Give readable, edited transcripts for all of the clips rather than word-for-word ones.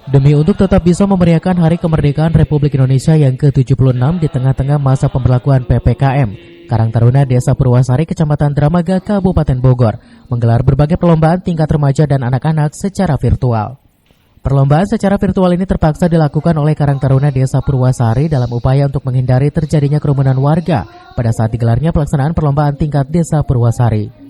Demi untuk tetap bisa memeriahkan Hari Kemerdekaan Republik Indonesia yang ke-76 di tengah-tengah masa pemberlakuan PPKM, Karang Taruna Desa Purwasari, Kecamatan Dramaga, Kabupaten Bogor, menggelar berbagai perlombaan tingkat remaja dan anak-anak secara virtual. Perlombaan secara virtual ini terpaksa dilakukan oleh Karang Taruna Desa Purwasari dalam upaya untuk menghindari terjadinya kerumunan warga pada saat digelarnya pelaksanaan perlombaan tingkat Desa Purwasari.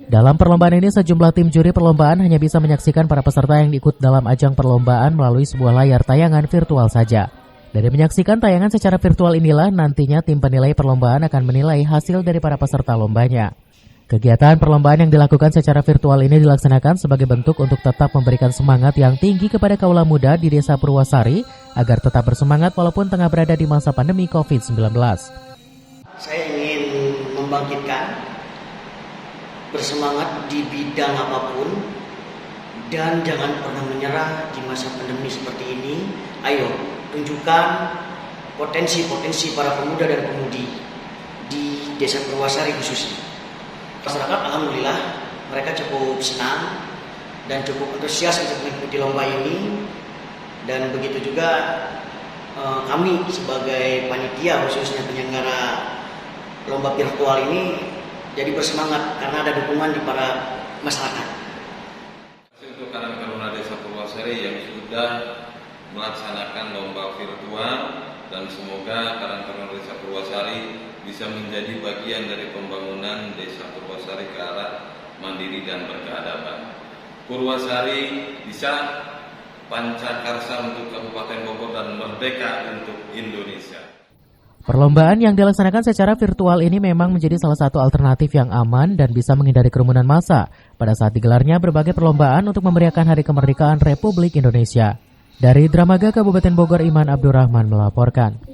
Dalam perlombaan ini, sejumlah tim juri perlombaan hanya bisa menyaksikan para peserta yang ikut dalam ajang perlombaan melalui sebuah layar tayangan virtual saja. Dari menyaksikan tayangan secara virtual inilah nantinya tim penilai perlombaan akan menilai hasil dari para peserta lombanya. Kegiatan perlombaan yang dilakukan secara virtual ini dilaksanakan sebagai bentuk untuk tetap memberikan semangat yang tinggi kepada kaula muda di Desa Purwasari agar tetap bersemangat walaupun tengah berada di masa pandemi COVID-19. Saya ingin membangkitkan bersemangat di bidang apapun dan jangan pernah menyerah di masa pandemi seperti ini. Ayo tunjukkan potensi-potensi para pemuda dan pemudi di Desa Purwasari khususnya. Masyarakat alhamdulillah mereka cukup senang dan cukup antusias untuk mengikuti lomba ini, dan begitu juga kami sebagai panitia khususnya penyelenggara lomba virtual ini jadi bersemangat karena ada dukungan di para masyarakat. Untuk Karang Taruna Desa Purwasari yang sudah melaksanakan lomba virtual, dan semoga Karang Taruna Desa Purwasari bisa menjadi bagian dari pembangunan Desa Purwasari ke arah mandiri dan berkeadaban. Purwasari bisa pancakarsa untuk Kabupaten Bogor dan merdeka untuk Indonesia. Perlombaan yang dilaksanakan secara virtual ini memang menjadi salah satu alternatif yang aman dan bisa menghindari kerumunan massa pada saat digelarnya berbagai perlombaan untuk memeriahkan Hari Kemerdekaan Republik Indonesia. Dari Dramaga, Kabupaten Bogor, Iman Abdurrahman melaporkan.